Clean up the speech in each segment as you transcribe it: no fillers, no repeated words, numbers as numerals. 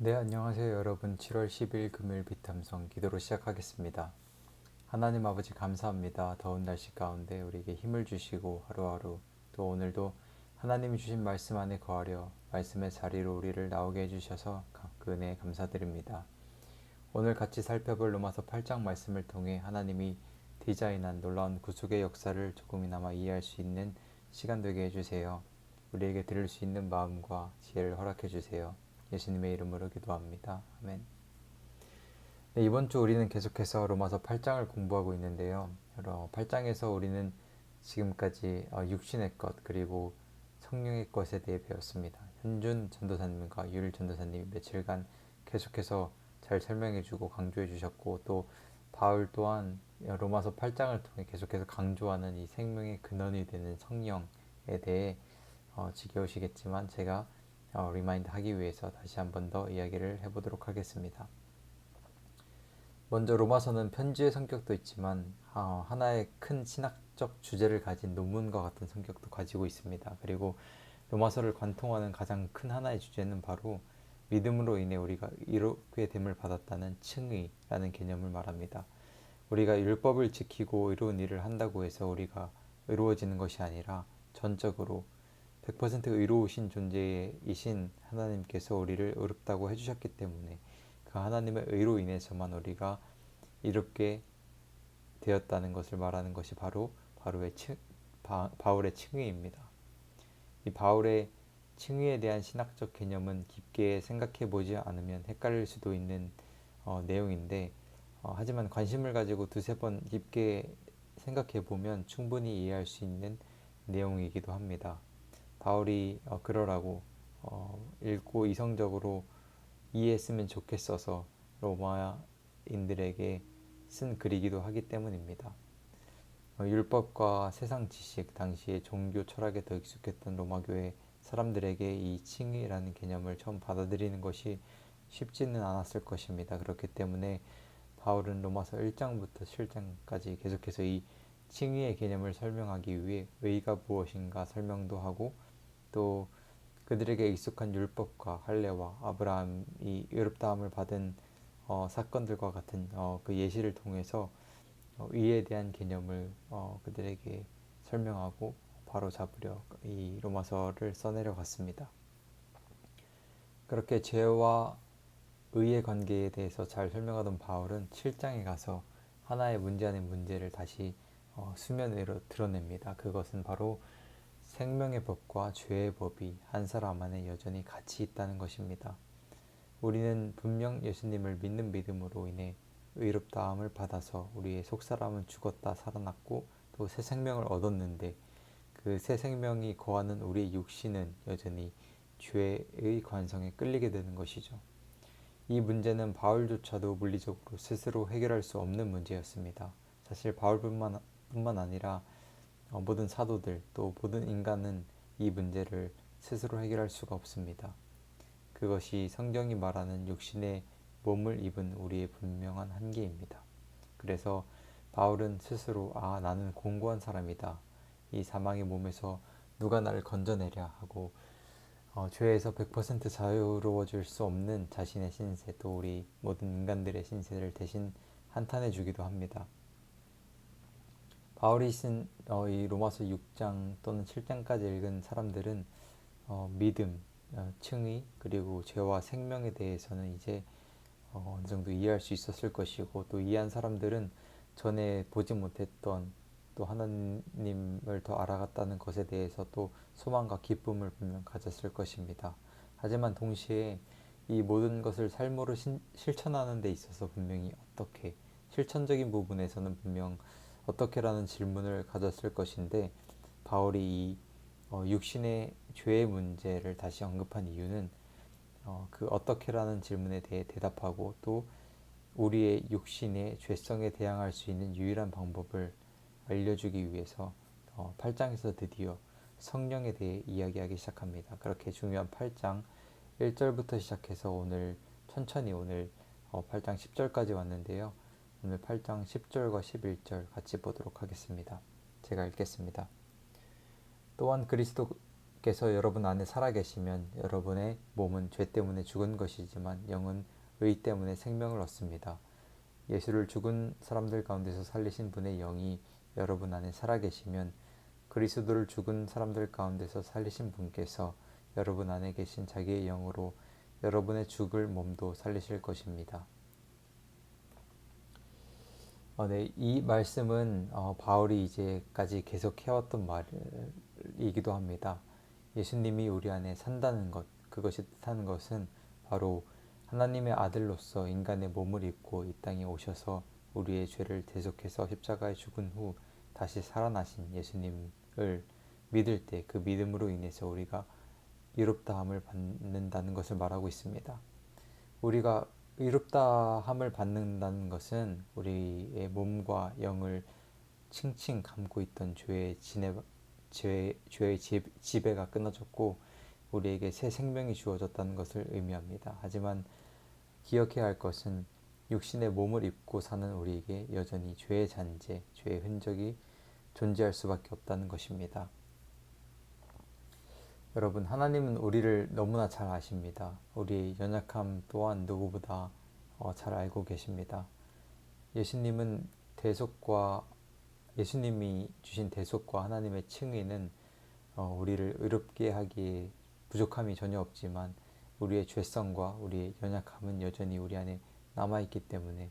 네, 안녕하세요 여러분. 7월 10일 금요일 비탐성 기도로 시작하겠습니다. 하나님 아버지 감사합니다. 더운 날씨 가운데 우리에게 힘을 주시고 하루하루 또 오늘도 하나님이 주신 말씀 안에 거하려 말씀의 자리로 우리를 나오게 해주셔서 그 은혜에 감사드립니다. 오늘 같이 살펴볼 로마서 8장 말씀을 통해 하나님이 디자인한 놀라운 구속의 역사를 조금이나마 이해할 수 있는 시간 되게 해주세요. 우리에게 들을 수 있는 마음과 지혜를 허락해 주세요. 예수님의 이름으로 기도합니다. 아멘. 네, 이번 주 우리는 계속해서 로마서 8장을 공부하고 있는데요. 8장에서 우리는 지금까지 육신의 것 그리고 성령의 것에 대해 배웠습니다. 현준 전도사님과 유일 전도사님이 며칠간 계속해서 잘 설명해주고 강조해주셨고, 또 바울 또한 로마서 8장을 통해 계속해서 강조하는 이 생명의 근원이 되는 성령에 대해 지겨우시겠지만 제가 리마인드 하기 위해서 다시 한 번 더 이야기를 해보도록 하겠습니다. 먼저 로마서는 편지의 성격도 있지만 하나의 큰 신학적 주제를 가진 논문과 같은 성격도 가지고 있습니다. 그리고 로마서를 관통하는 가장 큰 하나의 주제는 바로 믿음으로 인해 우리가 이루게 됨을 받았다는 칭의라는 개념을 말합니다. 우리가 율법을 지키고 의로운 일을 한다고 해서 우리가 의로워지는 것이 아니라 전적으로 100% 의로우신 존재이신 하나님께서 우리를 의롭다고 해주셨기 때문에 그 하나님의 의로 인해서만 우리가 이롭게 되었다는 것을 말하는 것이 바로 바울의 칭의입니다. 이 바울의 칭의에 대한 신학적 개념은 깊게 생각해 보지 않으면 헷갈릴 수도 있는 내용인데, 하지만 관심을 가지고 두세 번 깊게 생각해 보면 충분히 이해할 수 있는 내용이기도 합니다. 바울이 그러라고 읽고 이성적으로 이해했으면 좋겠어서 로마인들에게 쓴 글이기도 하기 때문입니다. 율법과 세상 지식, 당시의 종교 철학에 더 익숙했던 로마교회 사람들에게 이 칭의라는 개념을 처음 받아들이는 것이 쉽지는 않았을 것입니다. 그렇기 때문에 바울은 로마서 1장부터 7장까지 계속해서 이 칭의의 개념을 설명하기 위해 의가 무엇인가 설명도 하고, 또 그들에게 익숙한 율법과 할례와 아브라함이 의롭다함을 받은 사건들과 같은 그 예시를 통해서 의에 대한 개념을 그들에게 설명하고 바로 잡으려 이 로마서를 써내려 갔습니다. 그렇게 죄와 의의 관계에 대해서 잘 설명하던 바울은 7장에 가서 하나의 문제 아닌 문제를 다시 수면 위로 드러냅니다. 그것은 바로 생명의 법과 죄의 법이 한 사람 안에 여전히 같이 있다는 것입니다. 우리는 분명 예수님을 믿는 믿음으로 인해 의롭다함을 받아서 우리의 속사람은 죽었다 살아났고 또 새 생명을 얻었는데, 그 새 생명이 거하는 우리의 육신은 여전히 죄의 관성에 끌리게 되는 것이죠. 이 문제는 바울조차도 물리적으로 스스로 해결할 수 없는 문제였습니다. 사실 바울뿐만 아니라 모든 사도들 또 모든 인간은 이 문제를 스스로 해결할 수가 없습니다. 그것이 성경이 말하는 육신의 몸을 입은 우리의 분명한 한계입니다. 그래서 바울은 스스로 나는 공고한 사람이다. 이 사망의 몸에서 누가 나를 건져내랴 하고 죄에서 100% 자유로워질 수 없는 자신의 신세, 또 우리 모든 인간들의 신세를 대신 한탄해 주기도 합니다. 바울이 쓴 이 로마서 6장 또는 7장까지 읽은 사람들은 믿음, 칭의, 그리고 죄와 생명에 대해서는 이제 어느 정도 이해할 수 있었을 것이고, 또 이해한 사람들은 전에 보지 못했던 또 하나님을 더 알아갔다는 것에 대해서 또 소망과 기쁨을 분명 가졌을 것입니다. 하지만 동시에 이 모든 것을 삶으로 실천하는 데 있어서 분명히 어떻게, 실천적인 부분에서는 분명 어떻게라는 질문을 가졌을 것인데, 바울이 이 육신의 죄의 문제를 다시 언급한 이유는 그 어떻게라는 질문에 대해 대답하고, 또 우리의 육신의 죄성에 대항할 수 있는 유일한 방법을 알려주기 위해서 8장에서 드디어 성령에 대해 이야기하기 시작합니다. 그렇게 중요한 8장 1절부터 시작해서 천천히 오늘 8장 10절까지 왔는데요. 오늘 8장 10절과 11절 같이 보도록 하겠습니다. 제가 읽겠습니다. 또한 예수님께서 여러분 안에 살아계시면 여러분의 몸은 죄 때문에 죽은 것이지만 영은 의 때문에 생명을 얻습니다. 예수를 죽은 사람들 가운데서 살리신 분의 영이 여러분 안에 살아계시면 그리스도를 죽은 사람들 가운데서 살리신 분께서 여러분 안에 계신 자기의 영으로 여러분의 죽을 몸도 살리실 것입니다. 네, 이 말씀은 바울이 이제까지 계속 해왔던 말이기도 합니다. 예수님이 우리 안에 산다는 것, 그것이 뜻하는 것은 바로 하나님의 아들로서 인간의 몸을 입고 이 땅에 오셔서 우리의 죄를 대속해서 십자가에 죽은 후 다시 살아나신 예수님을 믿을 때 그 믿음으로 인해서 우리가 의롭다함을 받는다는 것을 말하고 있습니다. 우리가 의롭다함을 받는다는 것은 우리의 몸과 영을 칭칭 감고 있던 죄의 지배가 끊어졌고 우리에게 새 생명이 주어졌다는 것을 의미합니다. 하지만 기억해야 할 것은 육신의 몸을 입고 사는 우리에게 여전히 죄의 잔재, 죄의 흔적이 존재할 수밖에 없다는 것입니다. 여러분, 하나님은 우리를 너무나 잘 아십니다. 우리의 연약함 또한 누구보다 잘 알고 계십니다. 예수님은 예수님이 주신 대속과 하나님의 칭의는 우리를 의롭게 하기에 부족함이 전혀 없지만 우리의 죄성과 우리의 연약함은 여전히 우리 안에 남아있기 때문에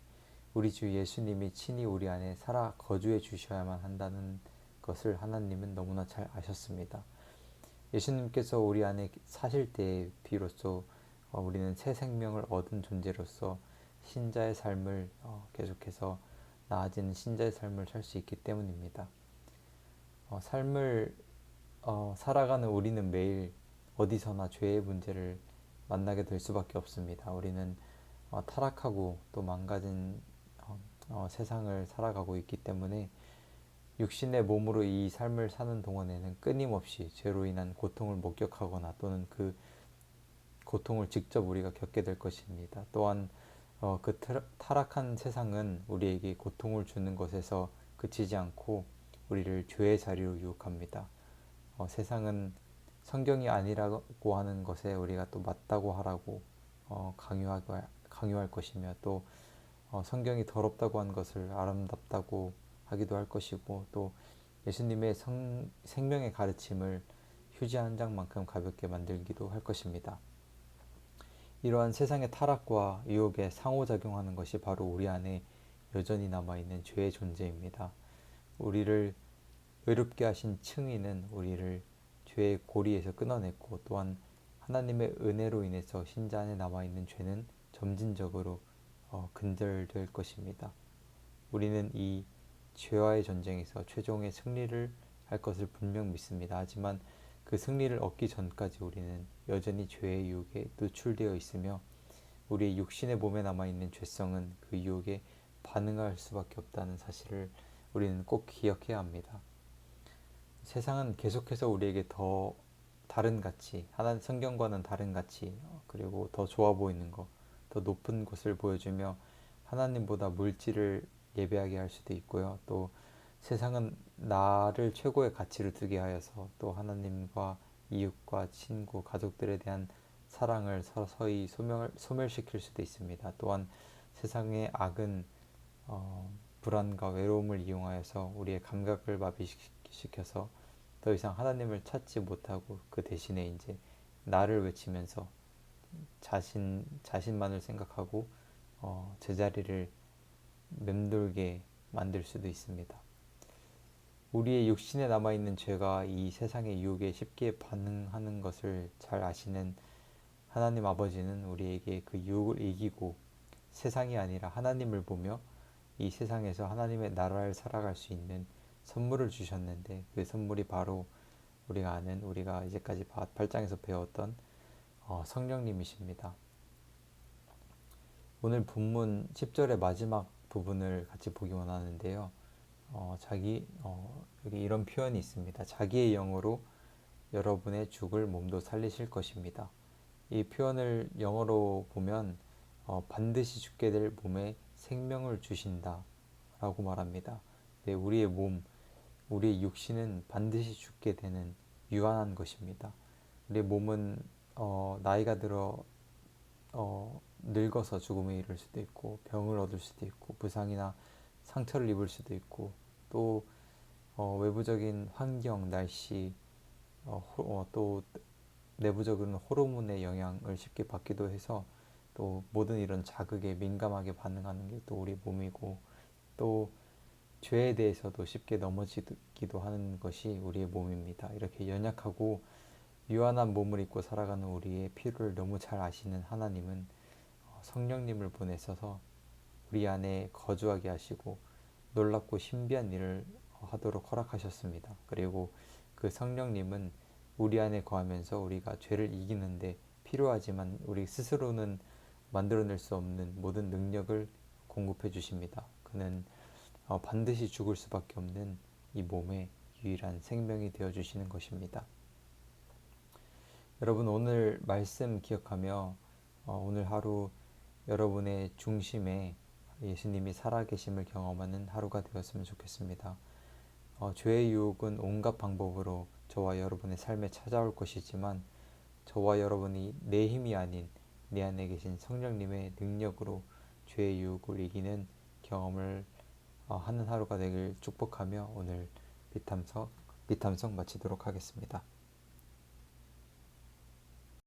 우리 주 예수님이 친히 우리 안에 살아 거주해 주셔야만 한다는 것을 하나님은 너무나 잘 아셨습니다. 예수님께서 우리 안에 사실 때 비로소 우리는 새 생명을 얻은 존재로서 신자의 삶을 계속해서 나아지는 신자의 삶을 살 수 있기 때문입니다. 삶을 살아가는 우리는 매일 어디서나 죄의 문제를 만나게 될 수밖에 없습니다. 우리는 타락하고 또 망가진 세상을 살아가고 있기 때문에 육신의 몸으로 이 삶을 사는 동안에는 끊임없이 죄로 인한 고통을 목격하거나 또는 그 고통을 직접 우리가 겪게 될 것입니다. 또한 그 타락한 세상은 우리에게 고통을 주는 것에서 그치지 않고 우리를 죄의 자리로 유혹합니다. 세상은 성경이 아니라고 하는 것에 우리가 또 맞다고 하라고 강요할 것이며 또 성경이 더럽다고 한 것을 아름답다고 하기도 할 것이고 또 예수님의 생명의 가르침을 휴지 한 장만큼 가볍게 만들기도 할 것입니다. 이러한 세상의 타락과 유혹에 상호작용하는 것이 바로 우리 안에 여전히 남아있는 죄의 존재입니다. 우리를 의롭게 하신 칭의는 우리를 죄의 고리에서 끊어냈고 또한 하나님의 은혜로 인해서 신자 안에 남아있는 죄는 점진적으로 근절될 것입니다. 우리는 이 죄와의 전쟁에서 최종의 승리를 할 것을 분명 믿습니다. 하지만 그 승리를 얻기 전까지 우리는 여전히 죄의 유혹에 노출되어 있으며 우리의 육신의 몸에 남아있는 죄성은 그 유혹에 반응할 수밖에 없다는 사실을 우리는 꼭 기억해야 합니다. 세상은 계속해서 우리에게 더 다른 가치, 하나님 성경과는 다른 가치, 그리고 더 좋아 보이는 것, 더 높은 것을 보여주며 하나님보다 물질을 예배하게 할 수도 있고요. 또 세상은 나를 최고의 가치로 두게 하여서 또 하나님과 이웃과 친구, 가족들에 대한 사랑을 서서히 소멸시킬 수도 있습니다. 또한 세상의 악은 불안과 외로움을 이용하여서 우리의 감각을 마비시켜서 더 이상 하나님을 찾지 못하고 그 대신에 이제 나를 외치면서 자신만을 생각하고 제자리를 맴돌게 만들 수도 있습니다. 우리의 육신에 남아있는 죄가 이 세상의 유혹에 쉽게 반응하는 것을 잘 아시는 하나님 아버지는 우리에게 그 유혹을 이기고 세상이 아니라 하나님을 보며 이 세상에서 하나님의 나라를 살아갈 수 있는 선물을 주셨는데 그 선물이 바로 우리가 이제까지 8장에서 배웠던 성령님이십니다. 오늘 본문 10절의 마지막 부분을 같이 보기 원하는데요. 여기 이런 표현이 있습니다. 자기의 영으로 여러분의 죽을 몸도 살리실 것입니다. 이 표현을 영어로 보면 반드시 죽게 될 몸에 생명을 주신다 라고 말합니다. 네, 우리의 육신은 반드시 죽게 되는 유한한 것입니다. 우리 몸은 나이가 들어 늙어서 죽음에 이를 수도 있고 병을 얻을 수도 있고 부상이나 상처를 입을 수도 있고 또 외부적인 환경, 날씨 또 내부적으로는 호르몬의 영향을 쉽게 받기도 해서 또 모든 이런 자극에 민감하게 반응하는 게 또 우리 몸이고 또 죄에 대해서도 쉽게 넘어지기도 하는 것이 우리의 몸입니다. 이렇게 연약하고 유한한 몸을 입고 살아가는 우리의 필요를 너무 잘 아시는 하나님은 성령님을 보내셔서 우리 안에 거주하게 하시고 놀랍고 신비한 일을 하도록 허락하셨습니다. 그리고 그 성령님은 우리 안에 거하면서 우리가 죄를 이기는데 필요하지만 우리 스스로는 만들어낼 수 없는 모든 능력을 공급해 주십니다. 그는 반드시 죽을 수밖에 없는 이 몸의 유일한 생명이 되어 주시는 것입니다. 여러분 오늘 말씀 기억하며 오늘 하루 여러분의 중심에 예수님이 살아계심을 경험하는 하루가 되었으면 좋겠습니다. 죄의 유혹은 온갖 방법으로 저와 여러분의 삶에 찾아올 것이지만 저와 여러분이 내 힘이 아닌 내 안에 계신 성령님의 능력으로 죄의 유혹을 이기는 경험을 하는 하루가 되길 축복하며 오늘 비탐성 마치도록 하겠습니다.